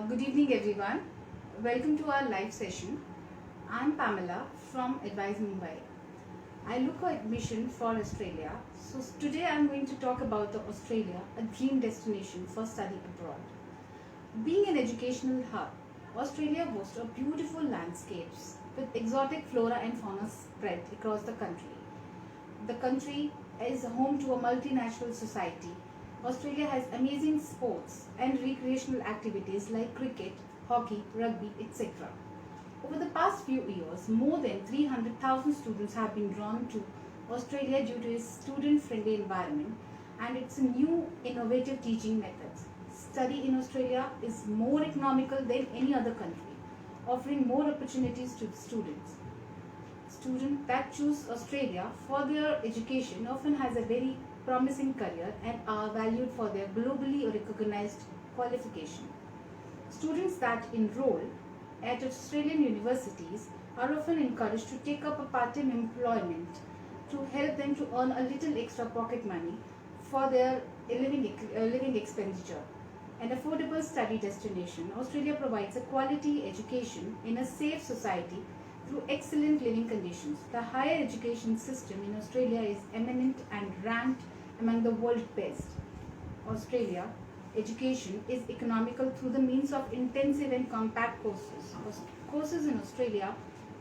Good evening, everyone. Welcome to our live session. I'm Pamela from Advise Mumbai. I look for admission for Australia. So today I'm going to talk about the Australia, a dream destination for study abroad. Being an educational hub, Australia boasts of beautiful landscapes with exotic flora and fauna spread across the country. The country is home to a multinational society. Australia has amazing sports and recreational activities like cricket, hockey, rugby, etc. Over the past few years, more than 300,000 students have been drawn to Australia due to its student-friendly environment and its new innovative teaching methods. Study in Australia is more economical than any other country, offering more opportunities to the students. Students that choose Australia for their education often has a very promising career and are valued for their globally recognized qualification. Students that enroll at Australian universities are often encouraged to take up a part-time employment to help them to earn a little extra pocket money for their living expenditure. An affordable study destination, Australia provides a quality education in a safe society through excellent living conditions. The higher education system in Australia is eminent and ranked among the world's best. Australia education is economical through the means of intensive and compact courses. Courses in Australia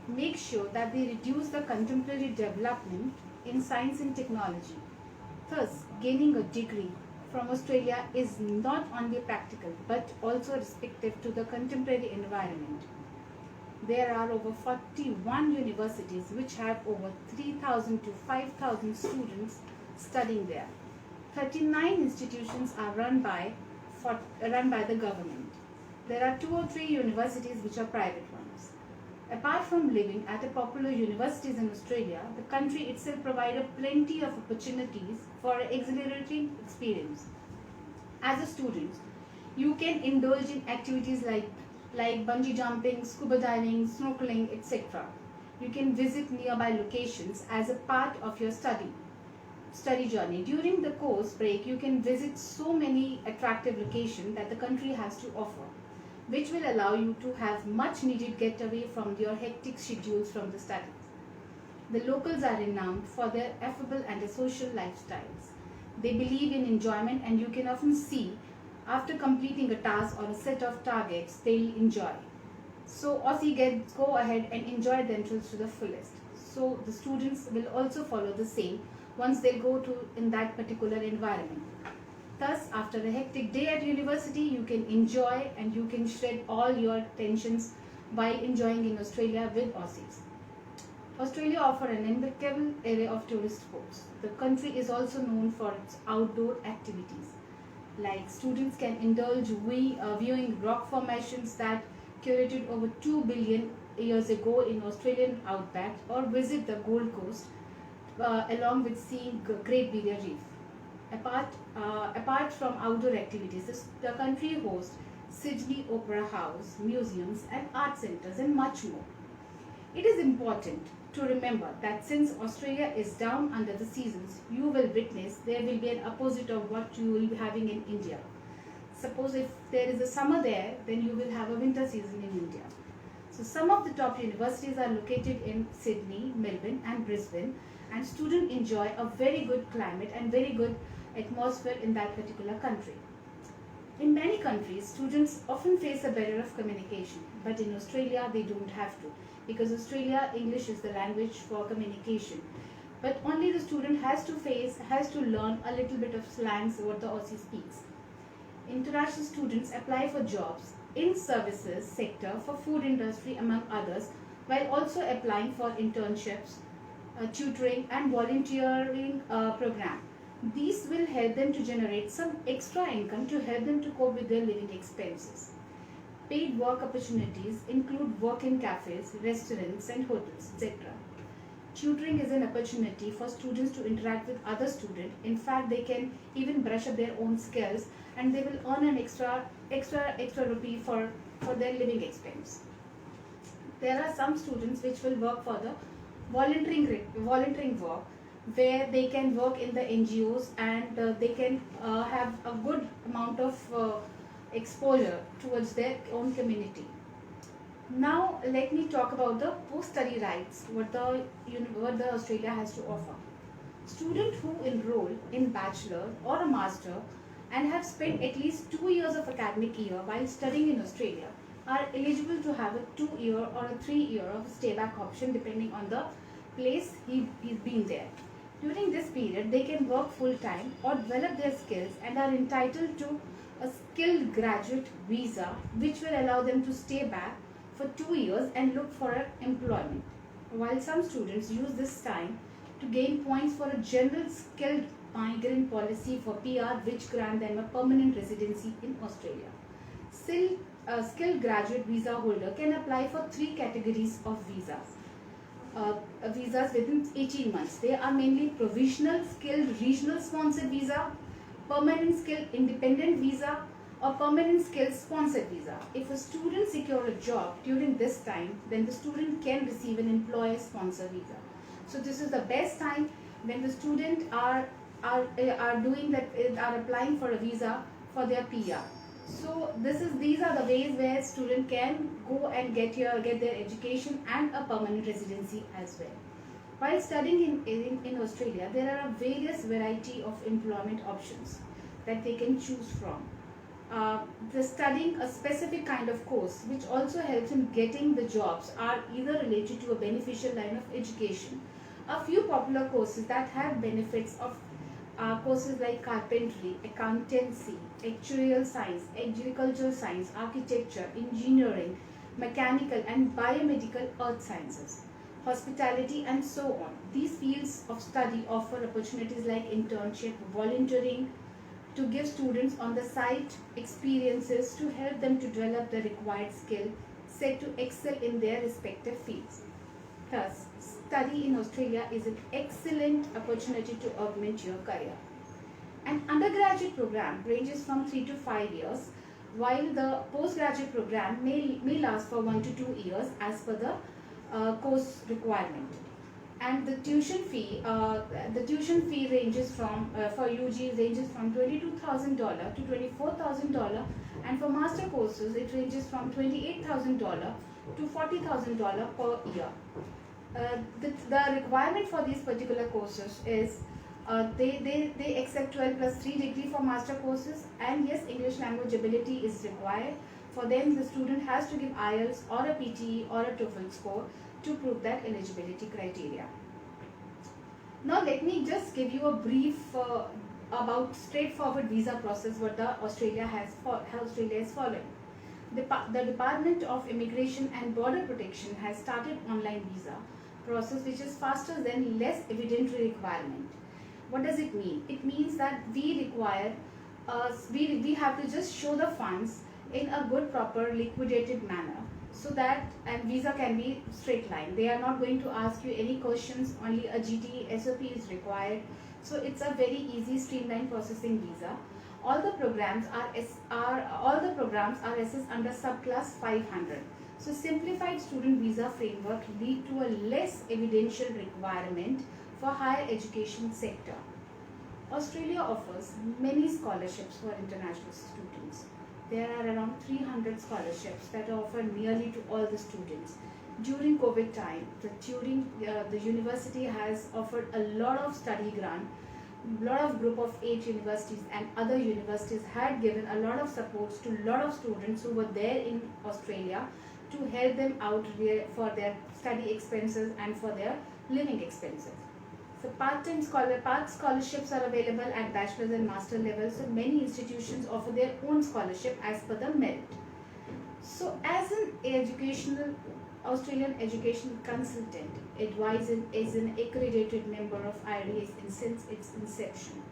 make sure that they reduce the contemporary development in science and technology. Thus, gaining a degree from Australia is not only practical but also respective to the contemporary environment. There are over 41 universities which have over 3,000 to 5,000 students studying there. 39 institutions are run by the government. There are 2 or 3 universities which are private ones. Apart from living at a popular universities in Australia, the country itself provides plenty of opportunities for an exhilarating experience. As a student, you can indulge in activities like bungee jumping, scuba diving, snorkeling, etc. You can visit nearby locations as a part of your study journey. During the course break, you can visit so many attractive locations that the country has to offer, which will allow you to have much needed getaway from your hectic schedules from the studies. The locals are renowned for their affable and social lifestyles. They believe in enjoyment, and you can often see after completing a task or a set of targets they'll enjoy. So Aussie go ahead and enjoy themselves to the fullest. So the students will also follow the same once they go to in that particular environment. Thus, after a hectic day at university, you can enjoy and you can shed all your tensions by enjoying in Australia with Aussies. Australia offers an impeccable array of tourist spots. The country is also known for its outdoor activities. Like students can indulge viewing rock formations that curated over 2 billion years ago in Australian outback, or visit the Gold Coast along with seeing Great Barrier Reef. Apart from outdoor activities, the country hosts Sydney Opera House, museums and art centres and much more. It is important to remember that since Australia is down under the seasons, you will witness there will be an opposite of what you will be having in India. Suppose if there is a summer there, then you will have a winter season in India. So some of the top universities are located in Sydney, Melbourne and Brisbane, and students enjoy a very good climate and very good atmosphere in that particular country. In many countries, students often face a barrier of communication, but in Australia they don't have to, because Australia English is the language for communication. But only the student has to learn a little bit of slangs what the Aussie speaks. International students apply for jobs in services sector, for food industry among others, while also applying for internships, tutoring and volunteering program. These will help them to generate some extra income to help them to cope with their living expenses. Paid work opportunities include work in cafes, restaurants and hotels, etc. Tutoring is an opportunity for students to interact with other students. In fact, they can even brush up their own skills and they will earn an extra rupee for their living expense. There are some students which will work for the volunteering work, where they can work in the NGOs and they can have a good amount of exposure towards their own community. Now let me talk about the post-study rights, what the Australia has to offer. Students who enroll in bachelor or a master and have spent at least 2 years of academic year while studying in Australia are eligible to have a 2 year or a 3 year of stay back option depending on the place he's been there. During this period, they can work full time or develop their skills and are entitled to a skilled graduate visa which will allow them to stay back for 2 years and look for employment. While some students use this time to gain points for a general skilled migrant policy for PR which grant them a permanent residency in Australia. Still, a skilled graduate visa holder can apply for three categories of visas. Visas within 18 months. They are mainly provisional skilled regional sponsored visa, permanent skilled independent visa, or permanent skilled sponsored visa. If a student secure a job during this time, then the student can receive an employer sponsored visa. So this is the best time when the student are doing that, are applying for a visa for their PR. So these are the ways where student can go and get their education and a permanent residency as well. While studying in Australia, there are a various variety of employment options that they can choose from. The studying a specific kind of course which also helps in getting the jobs are either related to a beneficial line of education. A few popular courses that have benefits of courses like carpentry, accountancy, actuarial science, agricultural science, architecture, engineering, mechanical and biomedical earth sciences, hospitality and so on. These fields of study offer opportunities like internship, volunteering, to give students on the site experiences to help them to develop the required skill set to excel in their respective fields. Thus, study in Australia is an excellent opportunity to augment your career. An undergraduate program ranges from 3 to 5 years, while the postgraduate program may last for 1 to 2 years as per the course requirement. And the tuition fee ranges from for UG ranges from $22,000 to $24,000, and for master courses it ranges from $28,000 to $40,000 per year. The requirement for these particular courses is they accept 12 plus 3 degree for master courses, and yes, English language ability is required. For them, the student has to give IELTS or a PTE or a TOEFL score to prove that eligibility criteria. Now let me just give you a brief about straightforward visa process what the Australia is following. The Department of Immigration and Border Protection has started online visa process which is faster than less evidentiary requirement. What does it mean? It means that we require we have to just show the funds in a good proper liquidated manner, so that and visa can be straight line. They are not going to ask you any questions, only a GTE SOP is required. So it's a very easy streamlined processing visa. All the programs are assessed under subclass 500. So simplified student visa framework lead to a less evidential requirement for higher education sector. Australia offers many scholarships for international students. There are around 300 scholarships that are offered nearly to all the students. During COVID time, the university has offered a lot of study grant. A lot of group of 8 universities and other universities had given a lot of supports to a lot of students who were there in Australia to help them out for their study expenses and for their living expenses. So part scholarships are available at bachelor's and master level. So many institutions offer their own scholarship as per the merit. So as an Australian educational consultant, Advise is an accredited member of IRAS since its inception.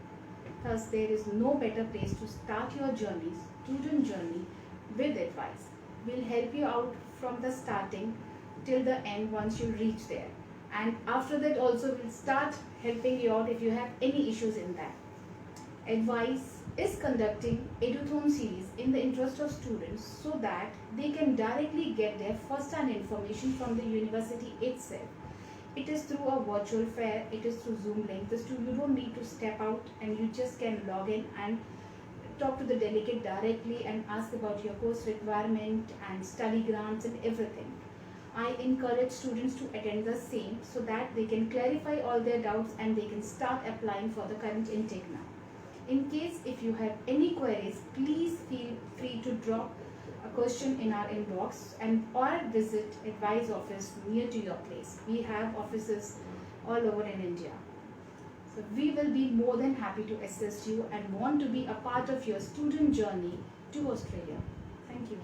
Thus, there is no better place to start your student journey with Advise. We'll help you out from the starting till the end once you reach there. And after that also we'll start helping you out if you have any issues in that. Advise is conducting Eduthon series in the interest of students so that they can directly get their first-hand information from the university itself. It is through a virtual fair, it is through Zoom link. You don't need to step out and you just can log in and talk to the delegate directly and ask about your course requirement and study grants and everything. I encourage students to attend the same so that they can clarify all their doubts and they can start applying for the current intake now. In case if you have any queries, please feel free to drop a question in our inbox and or visit advice office near to your place. We have offices all over in India. So we will be more than happy to assist you and want to be a part of your student journey to Australia. Thank you.